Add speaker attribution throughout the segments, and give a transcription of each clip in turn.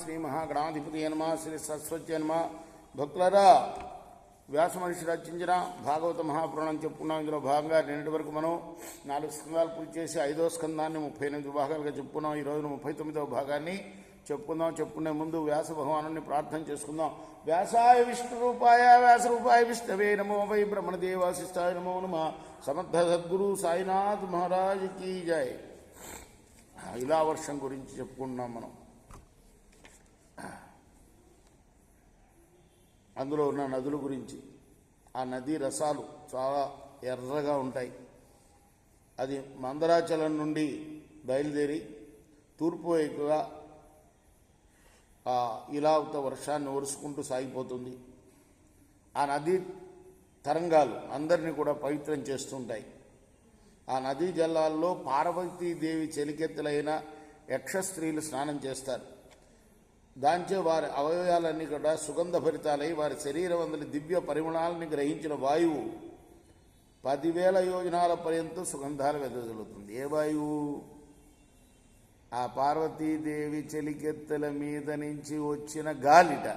Speaker 1: శ్రీ మహాగణాధిపతి నమ, శ్రీ సరస్వతి నమ. భక్తులరా, వ్యాస మహర్షి రచించిన భాగవత మహాపురాణం చెప్పుకున్నాం. ఇందులో భాగంగా నిన్నటి వరకు మనం 4 స్కందాలు పూర్తి చేసి 5వ స్కందాన్ని 38 భాగాలుగా చెప్పుకున్నాం. ఈ రోజున 39వ భాగాన్ని చెప్పుకునే ముందు వ్యాస భగవాను ప్రార్థన చేసుకుందాం. వ్యాసాయ విష్ణు రూపాయ వ్యాస రూపాయ విష్ణవే నమో వై బ్రహ్మణదేవాశిష్టాయ నమో నమ. సమర్థ సద్గురు సాయినాథ్ మహారాజ్ కీ జై. ఇలా వర్షం గురించి చెప్పుకుంటున్నాం మనం. అందులో ఉన్న నదుల గురించి. ఆ నదీ రసాలు చాలా ఎర్రగా ఉంటాయి. అది మందరాచలం నుండి బయలుదేరి తూర్పు వైపుగా ఇలావత వర్షాన్ని ఒరుసుకుంటూ సాగిపోతుంది. ఆ నదీ తరంగాలు అందరినీ కూడా పవిత్రం చేస్తుంటాయి. ఆ నదీ జలాల్లో పార్వతీదేవి చెలికెత్తులైన యక్ష స్త్రీలు స్నానం చేస్తారు. దాంచే వారి అవయవాలన్నీ కూడా సుగంధభరితాలై వారి శరీరం అందరి దివ్య పరిమళాలని గ్రహించిన వాయువు 10,000 యోజనాల పర్యంతం సుగంధాలు వెదజల్లుతుంది. ఏ వాయువు? ఆ పార్వతీదేవి చెలికెత్తల మీద నుంచి వచ్చిన గాలిట.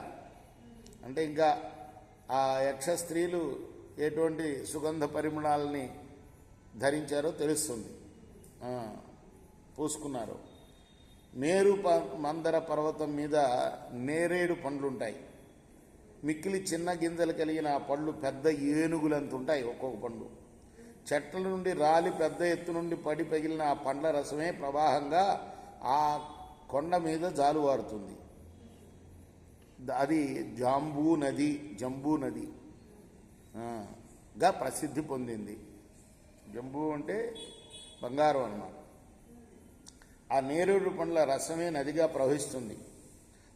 Speaker 1: అంటే ఇంకా ఆ యక్ష స్త్రీలు ఎటువంటి సుగంధ పరిమళాలని ధరించారో తెలుస్తుంది, పూసుకున్నారు. మేరు మందర పర్వతం మీద నేరేడు పండ్లుంటాయి. మిక్కిలి చిన్న గింజలు కలిగిన ఆ పళ్ళు పెద్ద ఏనుగులంత ఉంటాయి ఒక్కొక్క పండు. చెట్ల నుండి రాలి పెద్ద ఎత్తు నుండి పడి పగిలిన ఆ పండ్ల రసమే ప్రవాహంగా ఆ కొండ మీద జాలువారుతుంది. అది జంబూ నదిగా ప్రసిద్ధి పొందింది. జంబూ అంటే బంగారం అన్నమాట. ఆ నేరేడు పండ్ల రసమే నదిగా ప్రవహిస్తుంది.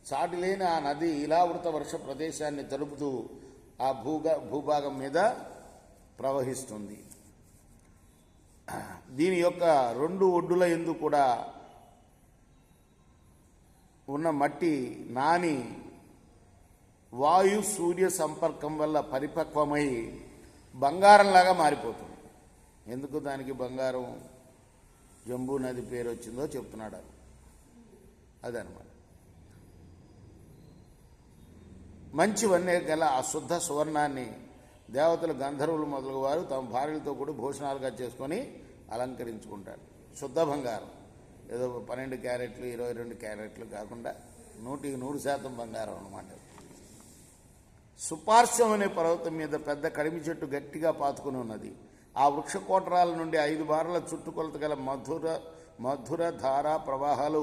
Speaker 1: సాటిలేని ఆ నది ఇలావృత వర్ష ప్రదేశాన్ని తలుపుతూ ఆ భూభాగం మీద ప్రవహిస్తుంది. దీని యొక్క 2 ఒడ్డుల యందు కూడా ఉన్న మట్టి నాని వాయు సూర్య సంపర్కం వల్ల పరిపక్వమై బంగారంలాగా మారిపోతుంది. ఎందుకు దానికి బంగారం జంబూ నది పేరు వచ్చిందో చెప్తున్నాడు. అదనమాట. మంచి వన్నే గల ఆ శుద్ధ సువర్ణాన్ని దేవతలు, గంధర్వులు మొదలగు వారు తమ భార్యలతో కూడా భూషణాలుగా చేసుకొని అలంకరించుకుంటారు. శుద్ధ బంగారం, ఏదో 12 క్యారెట్లు 22 క్యారెట్లు కాకుండా 100% బంగారం అన్నమాట. సుపార్శ్వం అనే పర్వతం మీద పెద్ద కడిమి చెట్టు గట్టిగా పాతుకుని ఉన్నది. ఆ వృక్ష కోటరాల నుండి 5 బారల చుట్టుకొలత గల మధుర ధారా ప్రవాహాలు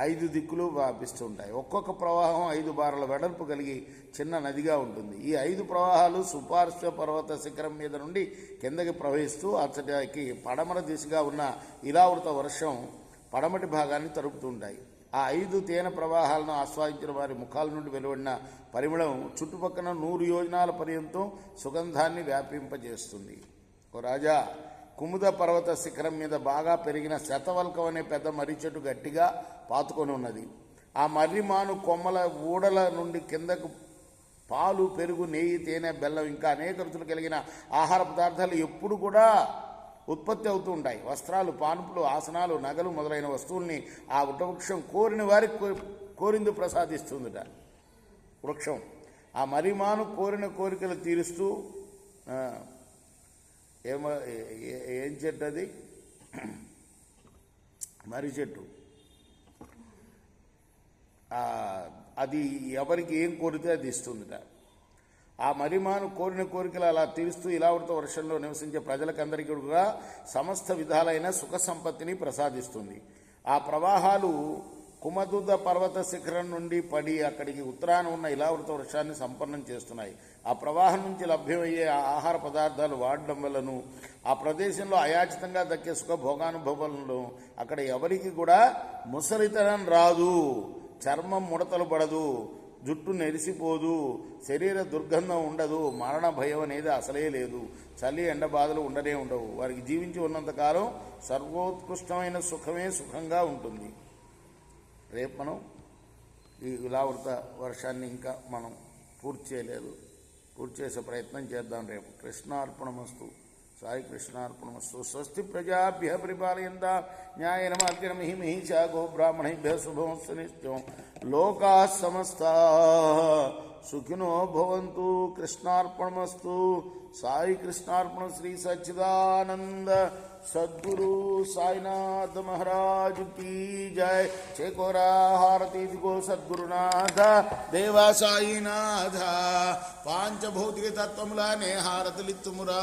Speaker 1: 5 దిక్కులు వ్యాపిస్తుంటాయి. ఒక్కొక్క ప్రవాహం 5 బారల వెడల్పు కలిగి చిన్న నదిగా ఉంటుంది. ఈ 5 ప్రవాహాలు సుపార్శ్వ పర్వత శిఖరం మీద నుండి కిందకి ప్రవహిస్తూ అతడికి పడమర దిశగా ఉన్న ఇలావృత వర్షం పడమటి భాగాన్ని తరుపుతుంటాయి. ఆ 5 తేనె ప్రవాహాలను ఆస్వాదించిన వారి ముఖాల నుండి వెలువడిన పరిమళం చుట్టుపక్కల 100 యోజనాల పర్యంతం సుగంధాన్ని వ్యాపింపజేస్తుంది. ఓ రాజా, కుముద పర్వత శిఖరం మీద బాగా పెరిగిన శతవల్కం అనే పెద్ద మర్రి చెట్టు గట్టిగా పాతుకొని ఉన్నది. ఆ మర్రిమాను కొమ్మల ఊడల నుండి కిందకు పాలు, పెరుగు, నెయ్యి, తేనె, బెల్లం ఇంకా అనేక రుచులు కలిగిన ఆహార పదార్థాలు ఎప్పుడు కూడా ఉత్పత్తి అవుతూ ఉంటాయి. వస్త్రాలు, పానుపులు, ఆసనాలు, నగలు మొదలైన వస్తువుల్ని ఆ వృక్షం కోరిన వారికి కోరింది ప్రసాదిస్తుందిట. వృక్షం ఆ మర్రిమాను కోరిన కోరికలు తీరుస్తూ ఏం చెట్టు అది? మర్రి చెట్టు. అది ఎవరికి ఏం కోరితే అది ఇస్తుందిట. ఆ మర్రిమాను కోరిన కోరికలు అలా తీరుస్తూ ఇలావృత వర్షంలో నివసించే ప్రజలకందరికీ కూడా సమస్త విధాలైన సుఖ సంపత్తిని ప్రసాదిస్తుంది. ఆ ప్రవాహాలు కుమదుద పర్వత శిఖరం నుండి పడి అక్కడికి ఉత్తరాన ఉన్న ఇలావృత వర్షాన్ని సంపన్నం చేస్తున్నాయి. ఆ ప్రవాహం నుంచి లభ్యమయ్యే ఆహార పదార్థాలు వాడడం వల్లను ఆ ప్రదేశంలో అయాచితంగా దక్కే సుఖ భోగానుభవాలను అక్కడ ఎవరికి కూడా ముసలితనం రాదు, చర్మం ముడతలు పడదు, జుట్టు నెరిసిపోదు, శరీర దుర్గంధం ఉండదు, మరణ భయం అనేది అసలే లేదు, చలి ఎండ బాధలు ఉండనే ఉండవు. వారికి జీవించి ఉన్నంతకాలం సర్వోత్కృష్టమైన సుఖమే సుఖంగా ఉంటుంది. రేపు మనం ఈ ఇలావృత వర్షాన్ని ఇంకా మనం పూర్తి చేయలేదు, పూర్తి చేసే ప్రయత్నం చేద్దాం రేపు. కృష్ణార్పణమస్తు. సాయి కృష్ణార్పణమస్తు. స్వస్తి ప్రజాభ్య పరిపాలయంతా న్యాయేన మార్గేణ మహిమహీషా గో బ్రాహ్మణేభ్యः శుభమస్తు నిత్యం. లోకాः సమస్తాः సుఖినో భవంతు. కృష్ణార్పణమస్తు. సాయి కృష్ణార్పణ. శ్రీ సచ్చిదానంద సద్గురు సాయినాథ మహారాజ్ की जय. చేకోరా హారతి దిగో సద్గురునాథ దేవా సాయినాథ. పాంచభౌతిక తత్వములనే హారతులిత్తుమురా.